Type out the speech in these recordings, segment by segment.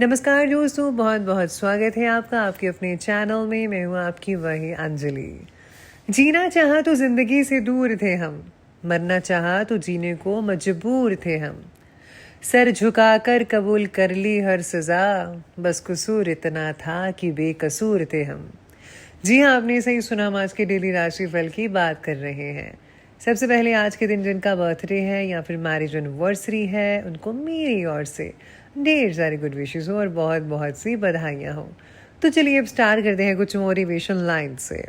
नमस्कार दोस्तों, बहुत बहुत स्वागत है आपका आपके अपने चैनल में। मैं हूँ आपकी वही अंजलि। जीना चाहा तो जिंदगी से दूर थे हम, मरना चाहा तो जीने को मजबूर थे हम। सर झुकाकर कबूल कर ली हर सजा, बस कसूर इतना था कि बेकसूर थे हम। जी हाँ, आपने सही सुना। हम आज के डेली राशिफल की बात कर रहे हैं। सबसे पहले आज के दिन जिनका बर्थडे है या फिर मैरिज एनिवर्सरी है, उनको मेरी ओर से ढेर सारी गुड विशेस हो और बहुत बहुत सी बधाइयाँ हो। तो चलिए अब स्टार्ट करते हैं कुछ मोटिवेशन लाइन से।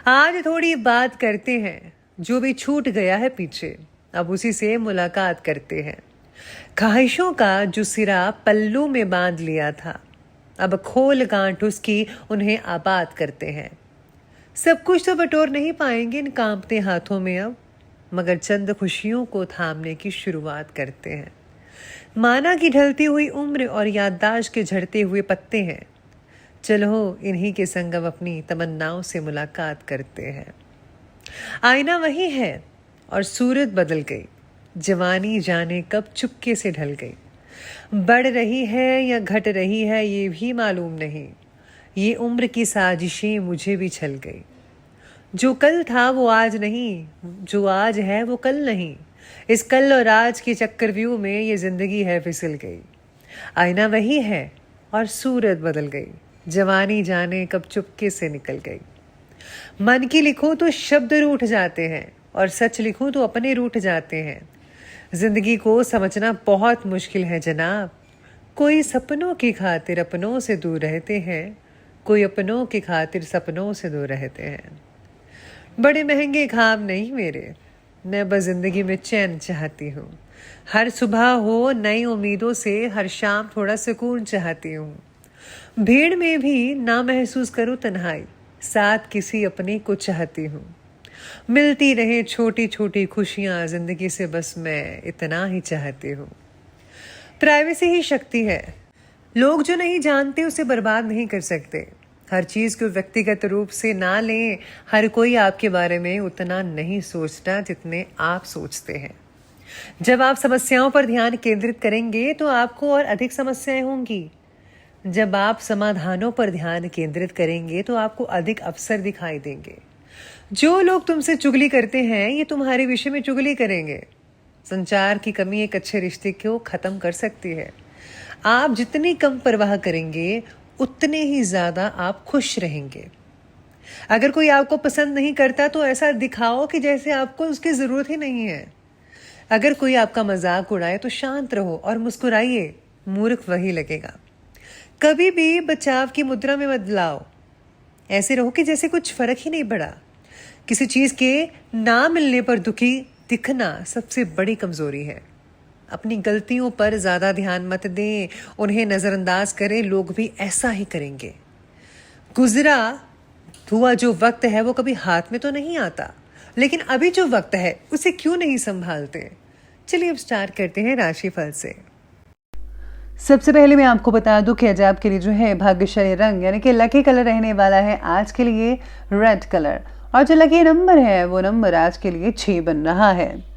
आज थोड़ी बात करते हैं, जो भी छूट गया है पीछे, अब उसी से मुलाकात करते हैं। ख्वाहिशों का जो सिरा पल्लू में बांध लिया था, अब खोल गांठ उसकी उन्हें आबाद करते हैं। सब कुछ तो बटोर नहीं पाएंगे इन कांपते हाथों में अब, मगर चंद खुशियों को थामने की शुरुआत करते हैं। माना की ढलती हुई उम्र और याददाश्त के झड़ते हुए पत्ते हैं। चलो इन्हीं के संग अब अपनी तमन्नाओं से मुलाकात करते हैं। आईना वही है और सूरत बदल गई, जवानी जाने कब चुपके से ढल गई। बढ़ रही है या घट रही है ये भी मालूम नहीं, ये उम्र की साजिशें मुझे भी छल गई। जो कल था वो आज नहीं, जो आज है वो कल नहीं। इस कल और आज के चक्रव्यूह में ये जिंदगी है फिसल गई। आईना वही है और सूरत बदल गई, जवानी जाने कब चुपके से निकल गई। मन की लिखूं तो शब्द रूठ जाते हैं और सच लिखूं तो अपने रूठ जाते हैं। जिंदगी को समझना बहुत मुश्किल है जनाब। कोई सपनों की खातिर अपनों से दूर रहते हैं, कोई अपनों की खातिर सपनों से दूर रहते हैं। बड़े महंगे ख्वाब नहीं मेरे, मैं बस जिंदगी में चैन चाहती हूँ। हर सुबह हो नई उम्मीदों से, हर शाम थोड़ा सुकून चाहती हूँ। भीड़ में भी ना महसूस करूँ तन्हाई, साथ किसी अपने को चाहती हूँ। मिलती रहे छोटी छोटी खुशियाँ जिंदगी से, बस मैं इतना ही चाहती हूँ। प्राइवेसी ही शक्ति है, लोग जो नहीं जानते उसे बर्बाद नहीं कर सकते। हर चीज़ को व्यक्तिगत रूप से ना लें, हर कोई आपके बारे में उतना नहीं सोचता जितने आप सोचते हैं। जब आप समस्याओं पर ध्यान केंद्रित करेंगे तो आपको और अधिक समस्याएं होंगी। जब आप समाधानों पर ध्यान केंद्रित करेंगे तो आपको अधिक अवसर दिखाई देंगे। जो लोग तुमसे चुगली करते हैं ये तुम्हारे विषय में चुगली करेंगे। संचार की कमी एक अच्छे रिश्ते को खत्म कर सकती है। आप जितनी कम परवाह करेंगे उतने ही ज्यादा आप खुश रहेंगे। अगर कोई आपको पसंद नहीं करता तो ऐसा दिखाओ कि जैसे आपको उसकी जरूरत ही नहीं है। अगर कोई आपका मजाक उड़ाए तो शांत रहो और मुस्कुराइए, मूर्ख वही लगेगा। कभी भी बचाव की मुद्रा में बदलाव, ऐसे रहो कि जैसे कुछ फर्क ही नहीं पड़ा। किसी चीज के ना मिलने पर दुखी दिखना सबसे बड़ी कमजोरी है। अपनी गलतियों पर ज्यादा ध्यान मत दें, उन्हें नजरअंदाज करें, लोग भी ऐसा ही करेंगे। गुजरा हुआ जो वक्त है वो कभी हाथ में तो नहीं आता, लेकिन अभी जो वक्त है उसे क्यों नहीं संभालते। चलिए अब स्टार्ट करते हैं राशिफल से। सबसे पहले मैं आपको बता दूं कि आज आपके लिए जो है भाग्यशाली रंग यानी कि लकी कलर रहने वाला है आज के लिए रेड कलर, और जो लकी नंबर है वो नंबर आज के लिए 6 बन रहा है।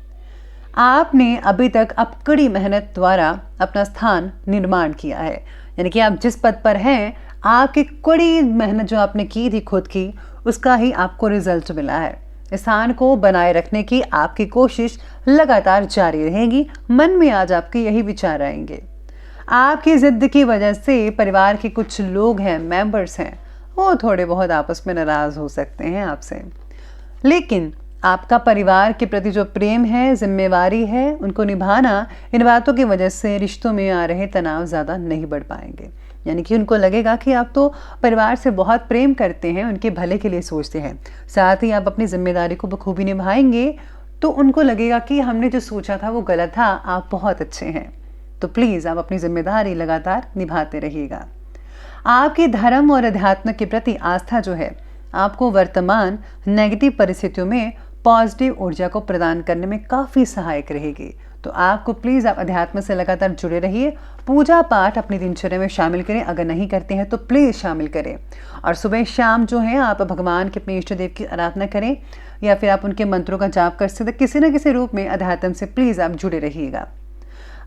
आपने अभी तक कड़ी मेहनत द्वारा अपना स्थान निर्माण किया है, यानी कि आप जिस पद पर हैं, आपकी कड़ी मेहनत जो आपने की थी खुद की, उसका ही आपको रिजल्ट मिला है। स्थान को बनाए रखने की आपकी कोशिश लगातार जारी रहेगी। मन में आज आपके यही विचार आएंगे। आपकी जिद की वजह से परिवार के कुछ लोग हैं, मेंबर्स हैं, वो थोड़े बहुत आपस में नाराज हो सकते हैं आपसे, लेकिन आपका परिवार के प्रति जो प्रेम है, जिम्मेवारी है, उनको निभाना, इन बातों की वजह से रिश्तों में आ रहे तनाव ज़्यादा नहीं बढ़ पाएंगे। यानी कि उनको लगेगा कि आप तो परिवार से बहुत प्रेम करते हैं, उनके भले के लिए सोचते हैं, साथ ही आप अपनी जिम्मेदारी को बखूबी निभाएंगे तो उनको लगेगा कि हमने जो सोचा था वो गलत था, आप बहुत अच्छे हैं। तो प्लीज़ आप अपनी जिम्मेदारी लगातार निभाते रहिएगा। आपकी धर्म और अध्यात्म के प्रति आस्था जो है आपको वर्तमान नेगेटिव परिस्थितियों में पॉजिटिव ऊर्जा को प्रदान करने में काफ़ी सहायक रहेगी। तो आपको प्लीज़ आप अध्यात्म से लगातार जुड़े रहिए। पूजा पाठ अपनी दिनचर्या में शामिल करें, अगर नहीं करते हैं तो प्लीज़ शामिल करें। और सुबह शाम जो है आप भगवान के अपने इष्ट देव की आराधना करें या फिर आप उनके मंत्रों का जाप कर सकते, किसी न किसी रूप में अध्यात्म से प्लीज़ आप जुड़े रहिएगा।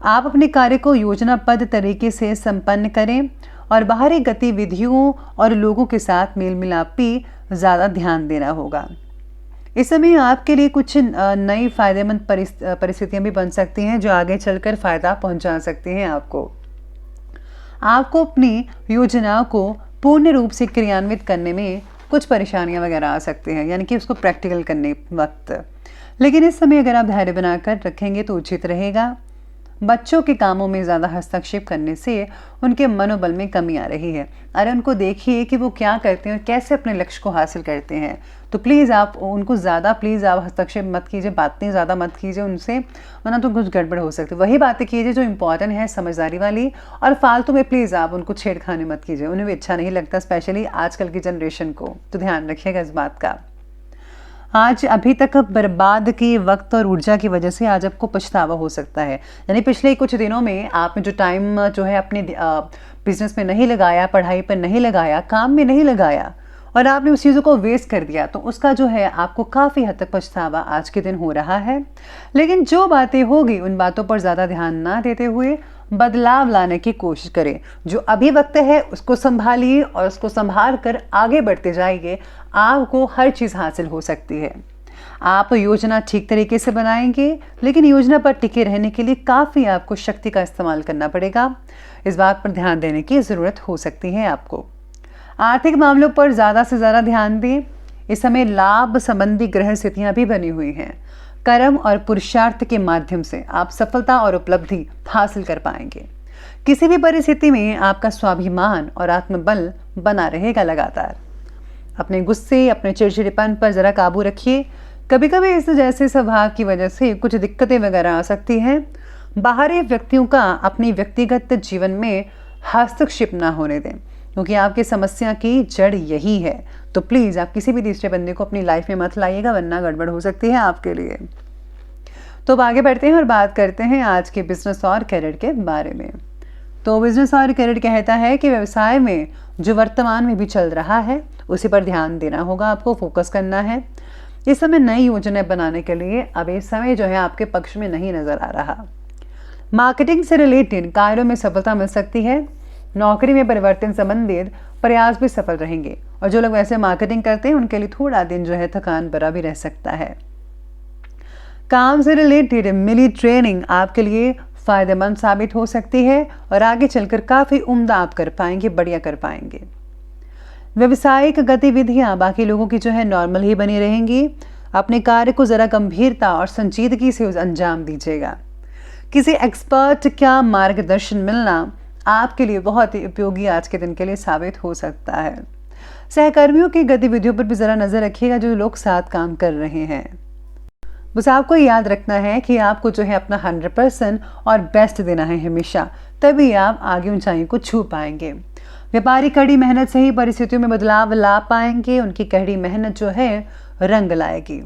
आप अपने कार्य को योजनाबद्ध तरीके से संपन्न करें और बाहरी गतिविधियों और लोगों के साथ मेल मिलाप भी ज़्यादा ध्यान देना होगा। इस समय आपके लिए कुछ नई फायदेमंद परिस्थितियां भी बन सकती हैं जो आगे चलकर फ़ायदा पहुंचा सकती हैं आपको। आपको अपनी योजनाओं को पूर्ण रूप से क्रियान्वित करने में कुछ परेशानियां वगैरह आ सकती हैं, यानी कि उसको प्रैक्टिकल करने वक्त। लेकिन इस समय अगर आप धैर्य बनाकर रखेंगे तो उचित रहेगा। बच्चों के कामों में ज़्यादा हस्तक्षेप करने से उनके मनोबल में कमी आ रही है। अरे उनको देखिए कि वो क्या करते हैं और कैसे अपने लक्ष्य को हासिल करते हैं। तो प्लीज़ आप उनको ज़्यादा आप हस्तक्षेप मत कीजिए, बातें ज़्यादा मत कीजिए उनसे, वरना तो कुछ गड़बड़ हो सकती है। वही बातें कीजिए जो इंपॉर्टेंट है, समझदारी वाली, और फालतू में प्लीज़ आप उनको छेड़खानी मत कीजिए। उन्हें भी अच्छा नहीं लगता, स्पेशली आजकल की जनरेशन को। तो ध्यान रखिएगा इस बात का। आज अभी तक बर्बाद की वक्त और ऊर्जा की वजह से आज आपको पछतावा हो सकता है। यानी पिछले कुछ दिनों में आपने जो टाइम जो है अपने बिजनेस में नहीं लगाया, पढ़ाई पर नहीं लगाया, काम में नहीं लगाया, और आपने उस चीज़ों को वेस्ट कर दिया, तो उसका जो है आपको काफ़ी हद तक पछतावा आज के दिन हो रहा है। लेकिन जो बातें होगी उन बातों पर ज़्यादा ध्यान ना देते हुए बदलाव लाने की कोशिश करें। जो अभी वक्त है उसको संभालिए और उसको संभाल कर आगे बढ़ते जाइए। आपको हर चीज़ हासिल हो सकती है। आप योजना ठीक तरीके से बनाएंगे, लेकिन योजना पर टिके रहने के लिए काफ़ी आपको शक्ति का इस्तेमाल करना पड़ेगा। इस बात पर ध्यान देने की ज़रूरत हो सकती है आपको। आर्थिक मामलों पर ज़्यादा से ज़्यादा ध्यान दें। इस समय लाभ संबंधी ग्रह स्थितियाँ भी बनी हुई हैं। कर्म और पुरुषार्थ के माध्यम से आप सफलता और उपलब्धि हासिल कर पाएंगे। किसी भी परिस्थिति में आपका स्वाभिमान और आत्मबल बना रहेगा लगातार। अपने गुस्से, अपने चिड़चिड़ेपन पर ज़रा काबू रखिए। कभी कभी इस जैसे स्वभाव की वजह से कुछ दिक्कतें वगैरह आ सकती हैं। बाहरी व्यक्तियों का अपनी व्यक्तिगत जीवन में हस्तक्षेप ना होने दें, क्योंकि आपकी समस्या की जड़ यही है। तो प्लीज़ आप किसी भी तीसरे बंदे को अपनी लाइफ में मत लाइएगा, वरना गड़बड़ हो सकती है आपके लिए। तो अब आगे बढ़ते हैं और बात करते हैं आज के बिजनेस और करियर के बारे में। तो बिजनेस और करियर कहता है कि व्यवसाय में जो वर्तमान में भी चल रहा है उसी पर ध्यान देना होगा, आपको फोकस करना है। इस समय नई योजनाएं बनाने के लिए अब इस समय जो है आपके पक्ष में नहीं नजर आ रहा। मार्केटिंग से रिलेटेड कार्यों में सफलता मिल सकती है। नौकरी में परिवर्तन संबंधित प्रयास भी सफल रहेंगे, और जो लोग वैसे मार्केटिंग करते हैं उनके लिए थोड़ा दिन जो है थकान भरा भी रह सकता है। काम से रिलेटेड मिली ट्रेनिंग आपके लिए फायदेमंद साबित हो सकती है और आगे चलकर काफी उम्दा आप कर पाएंगे, बढ़िया कर पाएंगे। व्यवसायिक गतिविधियां बाकी लोगों की जो है नॉर्मल ही बनी रहेंगी। अपने कार्य को जरा गंभीरता और संजीदगी से अंजाम दीजिएगा। किसी एक्सपर्ट का मार्गदर्शन मिलना आपके लिए बहुत ही उपयोगी आज के दिन के लिए साबित हो सकता है। सहकर्मियों की गतिविधियों पर भी जरा नजर रखिएगा जो लोग साथ काम कर रहे हैं। बस आपको याद रखना है कि आपको जो है अपना 100% और बेस्ट देना है हमेशा, तभी आप आगे ऊंचाइयों को छू पाएंगे। व्यापारी कड़ी मेहनत से ही परिस्थितियों में बदलाव ला पाएंगे। उनकी कड़ी मेहनत जो है रंग लाएगी।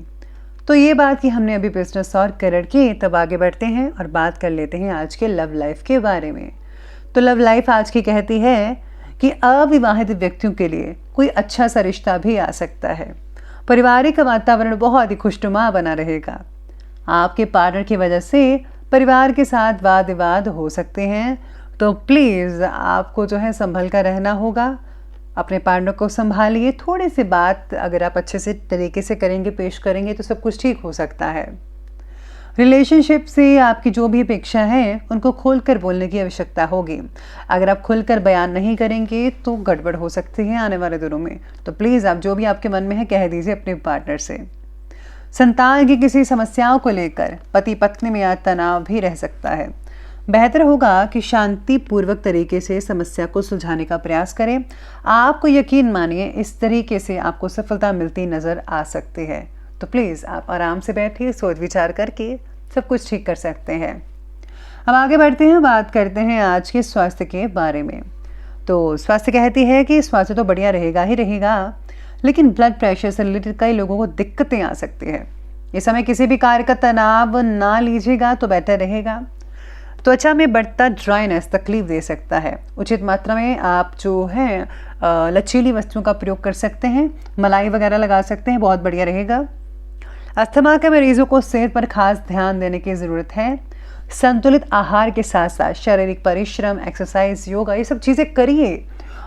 तो ये बात कि हमने अभी बिजनेस और करियर की, तब आगे बढ़ते हैं और बात कर लेते हैं आज के लव लाइफ के बारे में। तो लव लाइफ आज की कहती है कि अविवाहित व्यक्तियों के लिए कोई अच्छा सा रिश्ता भी आ सकता है। पारिवारिक वातावरण बहुत ही खुशनुमा बना रहेगा। आपके पार्टनर की वजह से परिवार के साथ वाद विवाद हो सकते हैं, तो प्लीज़ आपको जो है संभल कर रहना होगा। अपने पार्टनर को संभालिए। थोड़ी सी बात अगर आप अच्छे से तरीके से करेंगे, पेश करेंगे, तो सब कुछ ठीक हो सकता है। रिलेशनशिप से आपकी जो भी अपेक्षा है उनको खोलकर बोलने की आवश्यकता होगी। अगर आप खुलकर बयान नहीं करेंगे तो गड़बड़ हो सकती है आने वाले दिनों में। तो प्लीज़ आप जो भी आपके मन में है कह दीजिए अपने पार्टनर से। संतान की किसी समस्याओं को लेकर पति पत्नी में आज तनाव भी रह सकता है। बेहतर होगा कि शांतिपूर्वक तरीके से समस्या को सुलझाने का प्रयास करें। आपको यकीन मानिए इस तरीके से आपको सफलता मिलती नज़र आ सकती है। तो प्लीज़ आप आराम से बैठिए, सोच विचार करके सब कुछ ठीक कर सकते हैं। अब आगे बढ़ते हैं, बात करते हैं आज के स्वास्थ्य के बारे में। तो स्वास्थ्य कहती है कि स्वास्थ्य तो बढ़िया रहेगा ही रहेगा, लेकिन ब्लड प्रेशर से रिलेटेड कई लोगों को दिक्कतें आ सकती है। इस समय किसी भी कार्य का तनाव ना लीजिएगा तो बेहतर रहेगा। त्वचा में बढ़ता ड्राइनेस तकलीफ दे सकता है। उचित मात्रा में आप जो है लचीली वस्तुओं का प्रयोग कर सकते हैं, मलाई वगैरह लगा सकते हैं, बहुत बढ़िया रहेगा। अस्थमा के मरीजों को सेहत पर खास ध्यान देने की ज़रूरत है। संतुलित आहार के साथ साथ शारीरिक परिश्रम, एक्सरसाइज, योगा, ये सब चीज़ें करिए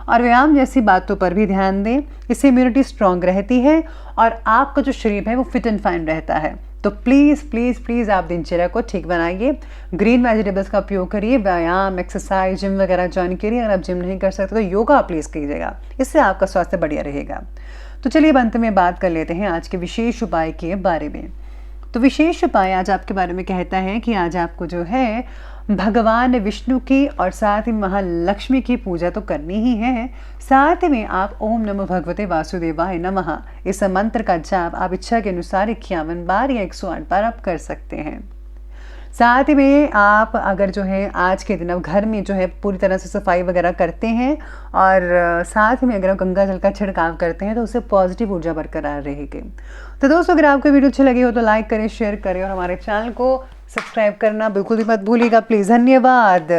और व्यायाम जैसी बातों पर भी ध्यान दें। इससे इम्यूनिटी स्ट्रांग रहती है और आपका जो शरीर है वो फिट एंड फाइन रहता है। तो प्लीज़ प्लीज़ प्लीज़ आप दिनचर्या को ठीक बनाइए, ग्रीन वेजिटेबल्स का उपयोग करिए, व्यायाम, एक्सरसाइज, जिम वगैरह ज्वाइन करिए। अगर आप जिम नहीं कर सकते तो योगा प्लीज़ कीजिएगा, इससे आपका स्वास्थ्य बढ़िया रहेगा। तो चलिए अब अंत में बात कर लेते हैं आज के विशेष उपाय के बारे में। तो विशेष उपाय आज आपके बारे में कहता है कि आज आपको जो है भगवान विष्णु की और साथ ही महालक्ष्मी की पूजा तो करनी ही है। साथ में आप ओम नमो भगवते वासुदेवाय नमः इस मंत्र का जाप आप इच्छा के अनुसार 51 बार या 108 बार आप कर सकते हैं। साथ में आप अगर जो है आज के दिन अब घर में जो है पूरी तरह से सफाई वगैरह करते हैं और साथ में अगर आप गंगा जल का छिड़काव करते हैं तो उससे पॉजिटिव ऊर्जा बरकरार रहेगी। तो दोस्तों अगर आपको वीडियो अच्छी लगी हो तो लाइक करें, शेयर करें और हमारे चैनल को सब्सक्राइब करना बिल्कुल भी मत भूलिएगा प्लीज़। धन्यवाद।